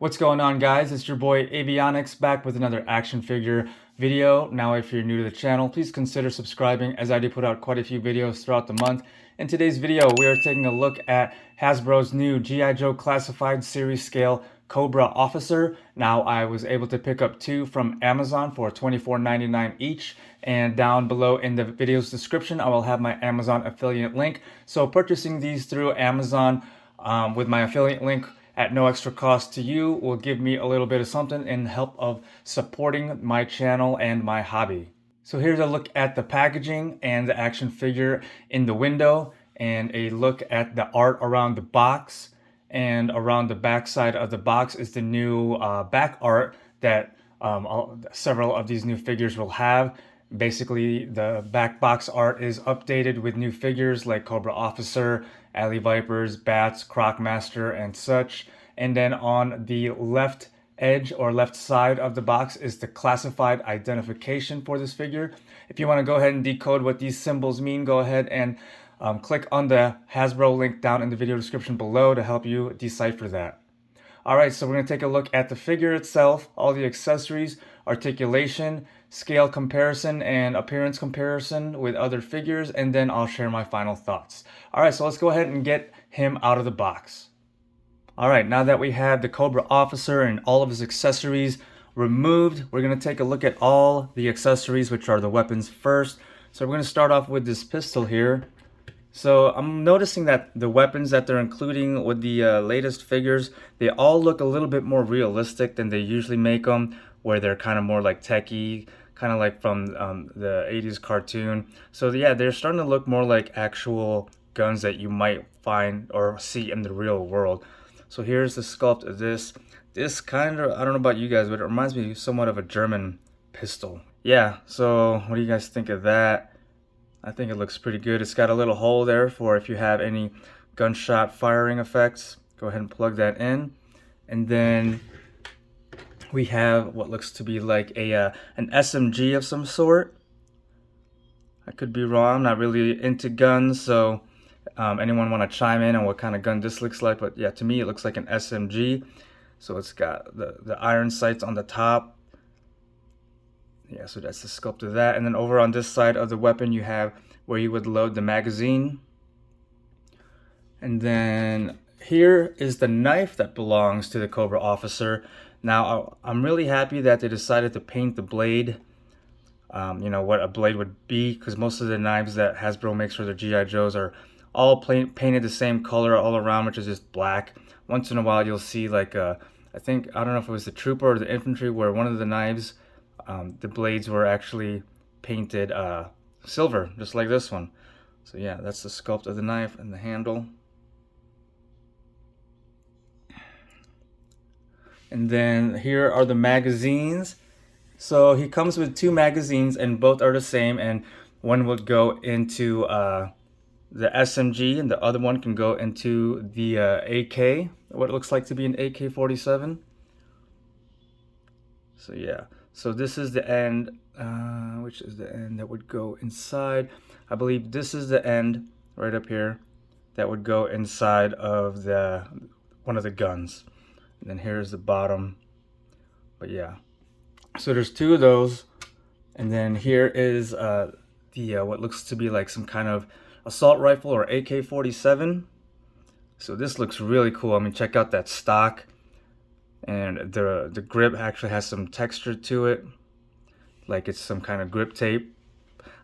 What's going on, guys? It's your boy Avionyx back with another action figure video. Now, if you're new to the channel, please consider subscribing, as I do put out quite a few videos throughout the month. In today's video, we are taking a look at Hasbro's new G.I. Joe Classified Series Scale Cobra Officer. Now, I was able to pick up two from Amazon for $24.99 each, and down below in the video's description, I will have my Amazon affiliate link. So purchasing these through Amazon with my affiliate link at no extra cost to you will give me a little bit of something in help of supporting my channel and my hobby. So here's a look at the packaging and the action figure in the window, and a look at the art around the box. And around the back side of the box is the new back art that several of these new figures will have. Basically, the back box art is updated with new figures like Cobra Officer, Alley Vipers, Bats, Crocmaster, and such. And then on the left edge or left side of the box is the classified identification for this figure. If you want to go ahead and decode what these symbols mean, go ahead and click on the Hasbro link down in the video description below to help you decipher that. Alright, so we're going to take a look at the figure itself, all the accessories, articulation, scale comparison, and appearance comparison with other figures, and then I'll share my final thoughts. Alright, so let's go ahead and get him out of the box. Alright, now that we have the Cobra Officer and all of his accessories removed, we're going to take a look at all the accessories, which are the weapons first. So we're going to start off with this pistol here. So I'm noticing that the weapons that they're including with the latest figures, they all look a little bit more realistic than they usually make them, where they're kind of more like techie, kind of like from the 80s cartoon. So yeah, they're starting to look more like actual guns that you might find or see in the real world. So here's the sculpt of this. This kind of, I don't know about you guys, but it reminds me somewhat of a German pistol. Yeah, so what do you guys think of that? I think it looks pretty good. It's got a little hole there for if you have any gunshot firing effects. Go ahead and plug that in. And then we have what looks to be like an SMG of some sort. I could be wrong. I'm not really into guns, so anyone want to chime in on what kind of gun this looks like? But yeah, to me it looks like an SMG. So it's got the iron sights on the top. Yeah, so that's the sculpt of that. And then over on this side of the weapon, you have where you would load the magazine. And then here is the knife that belongs to the Cobra Officer. Now, I'm really happy that they decided to paint the blade, you know, what a blade would be, because most of the knives that Hasbro makes for their G.I. Joes are all painted the same color all around, which is just black. Once in a while, you'll see like I don't know if it was the trooper or the infantry, where one of the knives, the blades were actually painted silver, just like this one. So yeah, that's the sculpt of the knife and the handle. And then here are the magazines. So he comes with two magazines, and both are the same, and one would go into the SMG, and the other one can go into the AK, what it looks like to be an AK-47. So yeah. So this is the end, which is the end that would go inside. I believe this is the end right up here that would go inside of one of the guns. And then here's the bottom. But yeah, so there's two of those. And then here is what looks to be like some kind of assault rifle or AK-47. So this looks really cool. I mean, check out that stock. And the grip actually has some texture to it, like it's some kind of grip tape.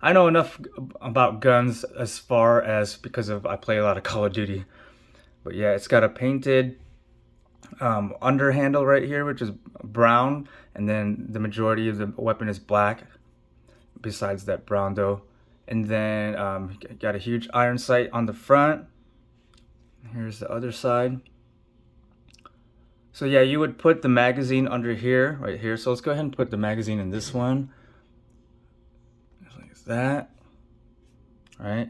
I know enough about guns as far as because I play a lot of Call of Duty. But yeah, it's got a painted under handle right here, which is brown, and then the majority of the weapon is black, besides that brown though. And then got a huge iron sight on the front. Here's the other side. So yeah, you would put the magazine under here, right here. So let's go ahead and put the magazine in this one. Just like that. All right.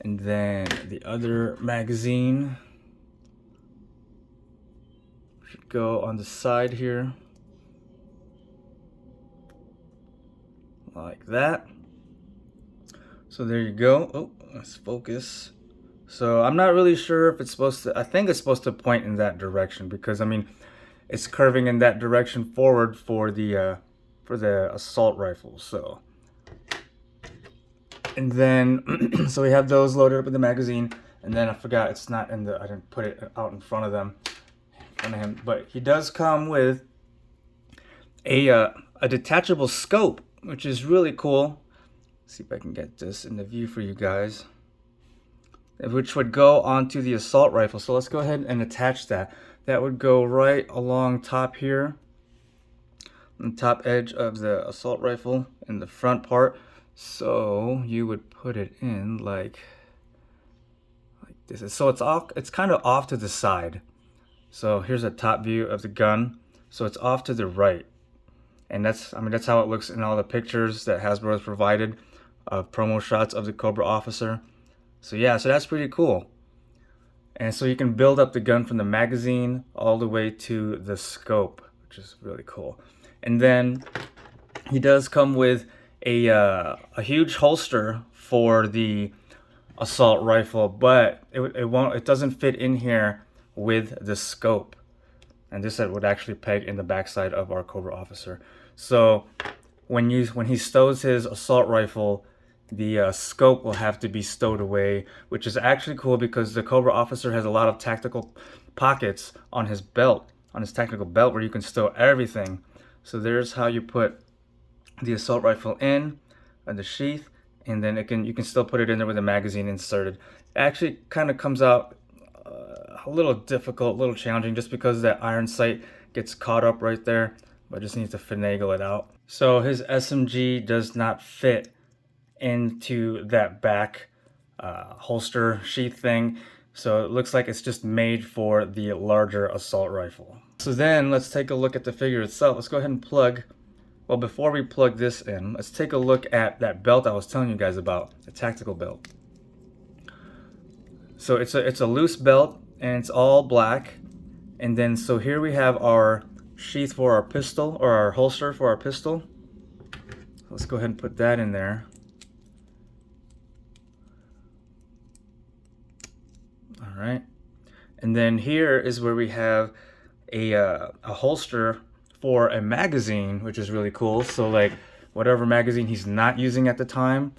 And then the other magazine should go on the side here. Like that. So there you go. Oh, let's focus. So I'm not really sure if it's supposed to, I think it's supposed to point in that direction, because I mean, it's curving in that direction forward for the assault rifle. So, and then so we have those loaded up with the magazine, and then I forgot it's not in the, I didn't put it out in front of them, in front of him, but he does come with a detachable scope, which is really cool. Let's see if I can get this in the view for you guys, which would go onto the assault rifle. So let's go ahead and attach that. That would go right along top here, on the top edge of the assault rifle in the front part. So you would put it in like this. So it's kind of off to the side. So here's a top view of the gun. So it's off to the right. And that's how it looks in all the pictures that Hasbro has provided of promo shots of the Cobra Officer. So yeah, so that's pretty cool. And so you can build up the gun from the magazine all the way to the scope, which is really cool. And then he does come with a huge holster for the assault rifle, but it doesn't fit in here with the scope. And this would actually peg in the backside of our Cobra Officer. So when he stows his assault rifle, the scope will have to be stowed away, which is actually cool because the Cobra Officer has a lot of tactical pockets on his belt, on his tactical belt, where you can stow everything. So there's how you put the assault rifle in the sheath, and then you can still put it in there with a magazine inserted. It actually kind of comes out a little difficult, a little challenging, just because that iron sight gets caught up right there, but just needs to finagle it out. So his SMG does not fit into that back holster sheath thing, so it looks like it's just made for the larger assault rifle. So then let's take a look at the figure itself. Let's go ahead and plug, well, before we plug this in, let's take a look at that belt I was telling you guys about, the tactical belt. So it's a loose belt, and it's all black. And then so here we have our sheath for our pistol, or our holster for our pistol. Let's go ahead and put that in there. All right. And then here is where we have a holster for a magazine, which is really cool. So like whatever magazine he's not using at the time,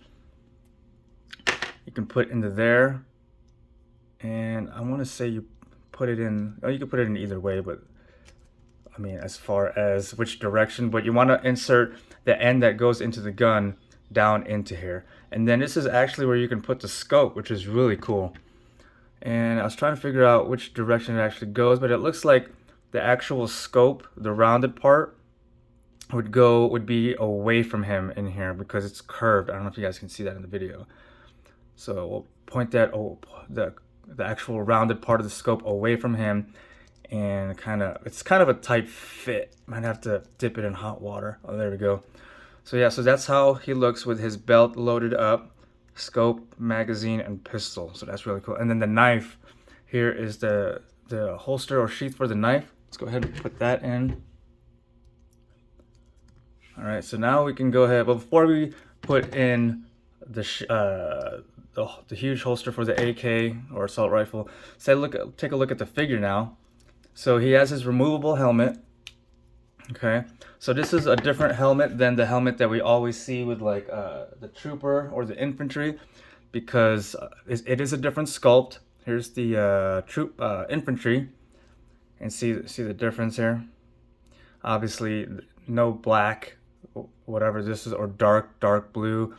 you can put into there. And I want to say you put it in, oh, you can put it in either way, but I mean, as far as which direction, but you want to insert the end that goes into the gun down into here. And then this is actually where you can put the scope, which is really cool. And I was trying to figure out which direction it actually goes, but it looks like the actual scope, the rounded part, would be away from him in here because it's curved. I don't know if you guys can see that in the video. So we'll point that, the actual rounded part of the scope away from him, and it's kind of a tight fit. Might have to dip it in hot water. Oh, there we go. So yeah, so that's how he looks with his belt loaded up, scope, magazine, and pistol. So that's really cool. And then the knife, here is the holster or sheath for the knife. Let's go ahead and put that in. All right, so now we can go ahead, but before we put in the huge holster for the AK or assault rifle, take a look at the figure now. So he has his removable helmet. Okay, so this is a different helmet than the helmet that we always see with like the trooper or the infantry, because it is a different sculpt. Here's the infantry, and see the difference here. Obviously, no black, whatever this is, or dark blue,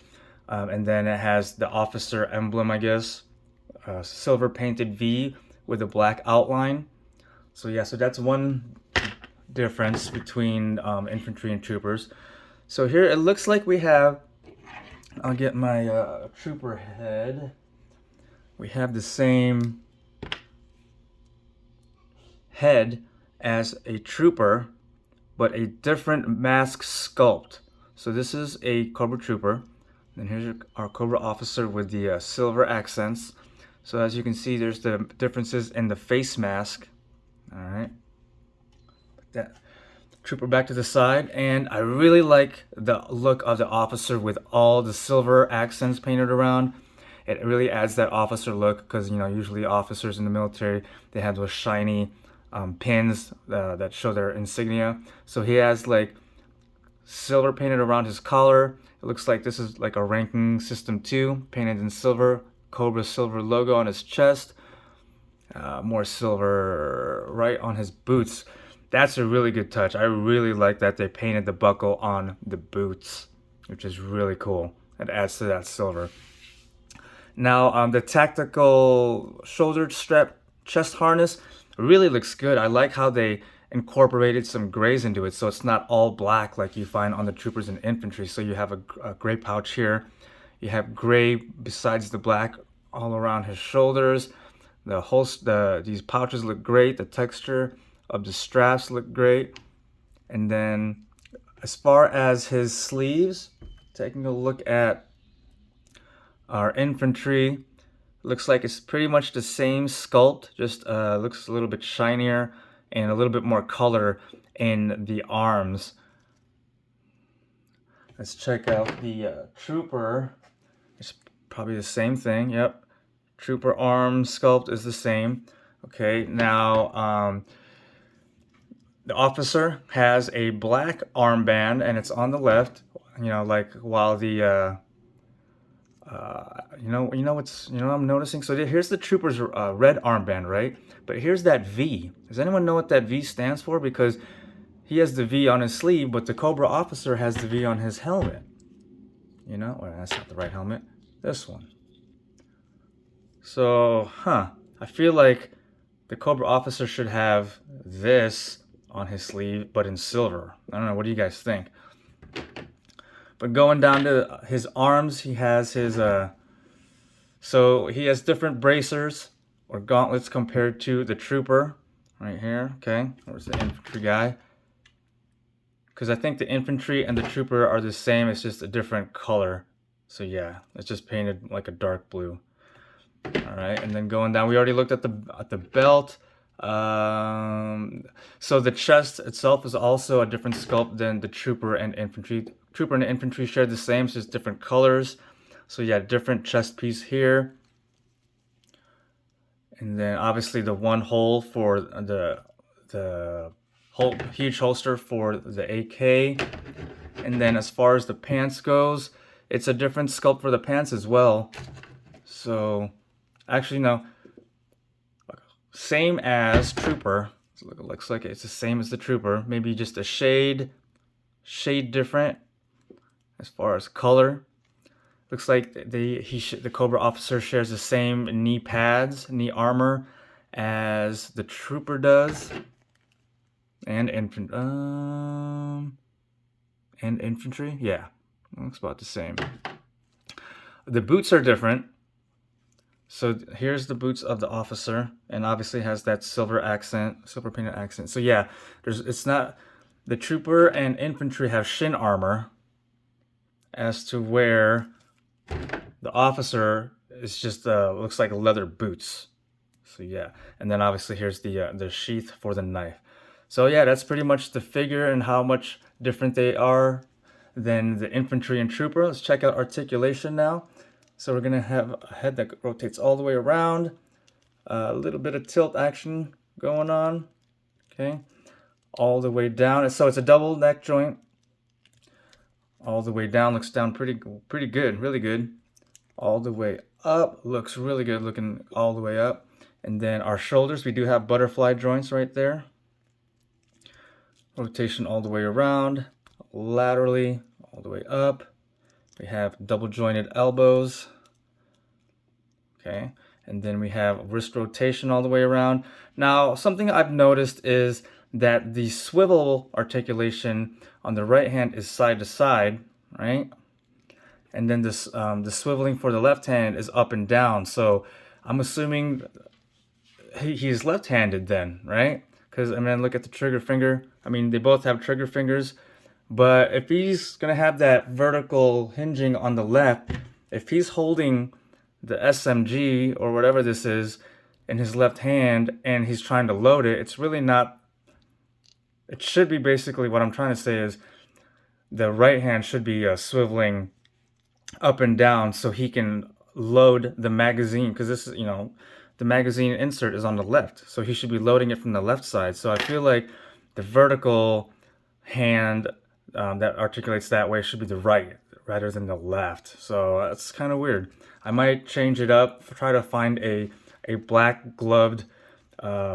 and then it has the officer emblem, I guess, silver painted V with a black outline. So yeah, so that's one difference between infantry and troopers. So here it looks like we have, I'll get my trooper head. We have the same head as a trooper, but a different mask sculpt. So this is a Cobra Trooper. And here's our Cobra Officer with the silver accents. So as you can see, there's the differences in the face mask. All right. Put that trooper back to the side, and I really like the look of the officer with all the silver accents painted around. It really adds that officer look, because you know, usually officers in the military, they have those shiny pins that show their insignia. So he has like silver painted around his collar. It looks like this is like a ranking system 2, painted in silver. Cobra silver logo on his chest. More silver right on his boots. That's a really good touch. I really like that they painted the buckle on the boots, which is really cool. It adds to that silver. Now, the tactical shoulder strap chest harness really looks good. I like how they incorporated some grays into it, so it's not all black like you find on the troopers and infantry. So you have a gray pouch here. You have gray besides the black all around his shoulders. These pouches look great. The texture of the straps look great. And then as far as his sleeves, taking a look at our infantry, looks like it's pretty much the same sculpt, just looks a little bit shinier and a little bit more color in the arms. Let's check out the trooper. It's probably the same thing. Yep, trooper arm sculpt is the same. Okay, now the officer has a black armband and it's on the left. You know, like while the I'm noticing. So here's the trooper's red armband, right? But here's that V. Does anyone know what that V stands for? Because he has the V on his sleeve, but the Cobra officer has the V on his helmet. You know, well, that's not the right helmet. This one. So, I feel like the Cobra officer should have this on his sleeve, but in silver. I don't know. What do you guys think? But going down to his arms, he has his, so he has different bracers or gauntlets compared to the trooper right here. Okay, where's the infantry guy? Because I think the infantry and the trooper are the same, it's just a different color. So yeah, it's just painted like a dark blue. All right, and then going down, we already looked at the belt. So the chest itself is also a different sculpt than the trooper and infantry. Trooper and infantry share the same, it's just different colors. So yeah, different chest piece here. And then obviously the one hole for the huge holster for the AK. And then as far as the pants goes, it's a different sculpt for the pants as well. So actually no, same as trooper. So it looks like it's the same as the trooper, maybe just a shade different as far as color. Looks like the Cobra officer shares the same knee pads, knee armor as the trooper does, and infantry. Yeah, looks about the same. The boots are different. So here's the boots of the officer, and obviously has that silver painted accent. So yeah, it's not, the trooper and infantry have shin armor, as to where the officer is just looks like leather boots. So yeah, and then obviously here's the sheath for the knife. So yeah, that's pretty much the figure and how much different they are than the infantry and trooper. Let's check out articulation now. So we're gonna have a head that rotates all the way around, a little bit of tilt action going on, okay, all the way down. So it's a double neck joint. All the way down, looks down pretty good, really good. All the way up, looks really good looking all the way up. And then our shoulders, we do have butterfly joints right there. Rotation all the way around, laterally, all the way up. We have double jointed elbows. Okay, and then we have wrist rotation all the way around. Now, something I've noticed is that the swivel articulation on the right hand is side to side, right? And then this the swiveling for the left hand is up and down. So I'm assuming he's left-handed then, right? Because I mean, look at the trigger finger. I mean, they both have trigger fingers, but if he's gonna have that vertical hinging on the left, if he's holding the SMG or whatever this is in his left hand and he's trying to load it, it's really not. It should be basically, what I'm trying to say is the right hand should be swiveling up and down so he can load the magazine, because this is, you know, the magazine insert is on the left, so he should be loading it from the left side. So I feel like the vertical hand that articulates that way should be the right rather than the left. So that's kind of weird. I might change it up, try to find a black gloved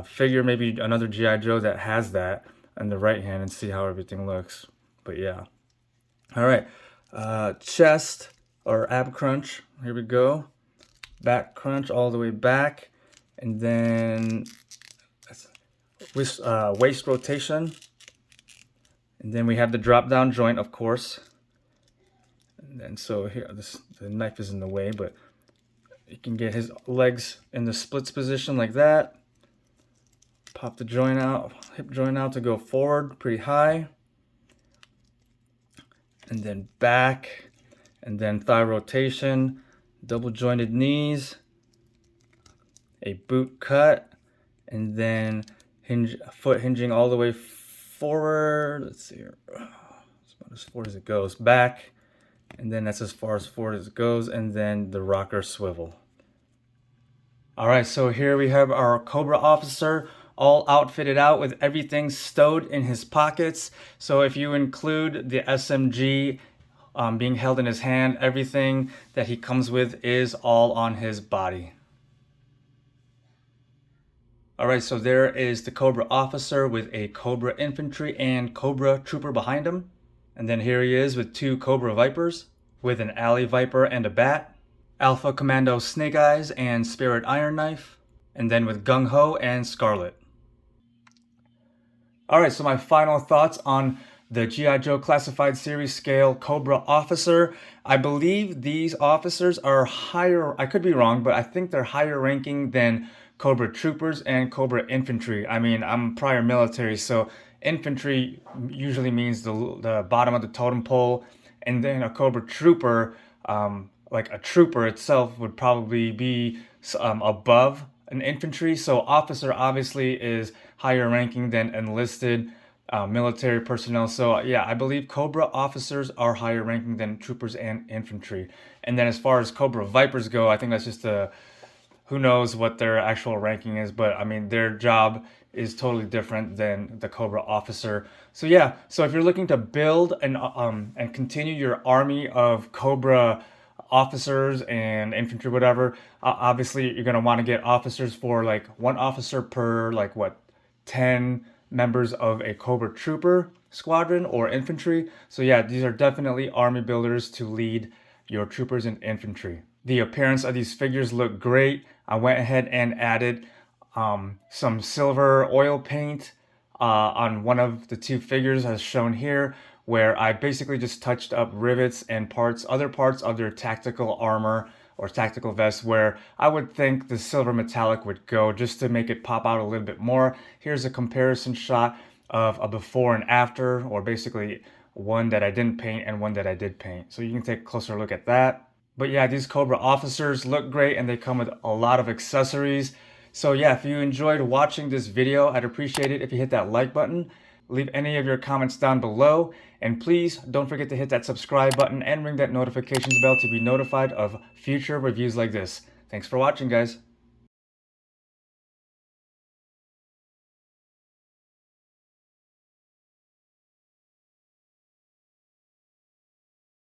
figure, maybe another G.I. Joe that has that in the right hand, and see how everything looks. But yeah. All right, chest or ab crunch, here we go. Back crunch all the way back, and then waist rotation, and then we have the drop down joint, of course. And then so here, the knife is in the way, but you can get his legs in the splits position like that. Pop the joint out, hip joint out to go forward pretty high, and then back, and then thigh rotation, double jointed knees, a boot cut, and then foot hinging all the way forward. Let's see here, it's about as far as it goes. Back, and then that's as far as forward as it goes, and then the rocker swivel. All right, so here we have our Cobra Officer, all outfitted out with everything stowed in his pockets. So if you include the SMG being held in his hand, everything that he comes with is all on his body. All right, so there is the Cobra Officer with a Cobra Infantry and Cobra Trooper behind him. And then here he is with 2 Cobra Vipers, with an Alley Viper and a Bat, Alpha Commando Snake Eyes and Spirit Iron Knife, and then with Gung Ho and Scarlet. Alright, so my final thoughts on the G.I. Joe Classified Series Scale Cobra Officer. I believe these officers are higher, I could be wrong, but I think they're higher ranking than Cobra Troopers and Cobra Infantry. I mean, I'm prior military, so infantry usually means the bottom of the totem pole, and then a Cobra Trooper, like a trooper itself, would probably be above an infantry. So officer obviously is higher ranking than enlisted military personnel. So yeah, I believe Cobra officers are higher ranking than troopers and infantry. And then as far as Cobra Vipers go, I think that's just who knows what their actual ranking is, but I mean, their job is totally different than the Cobra Officer. So yeah, so if you're looking to build and continue your army of Cobra officers and infantry, whatever, obviously you're gonna want to get officers for like 1 officer per 10 members of a Cobra Trooper squadron or infantry. So yeah, these are definitely army builders to lead your troopers and infantry. The appearance of these figures look great. I went ahead and added some silver oil paint on one of the 2 figures as shown here, where I basically just touched up rivets and other parts of their tactical armor or tactical vest, where I would think the silver metallic would go, just to make it pop out a little bit more. Here's a comparison shot of a before and after, or basically one that I didn't paint and one that I did paint. So you can take a closer look at that. But yeah, these Cobra officers look great, and they come with a lot of accessories. So yeah, if you enjoyed watching this video, I'd appreciate it if you hit that like button. Leave any of your comments down below, and please don't forget to hit that subscribe button and ring that notifications bell to be notified of future reviews like this. Thanks for watching, guys.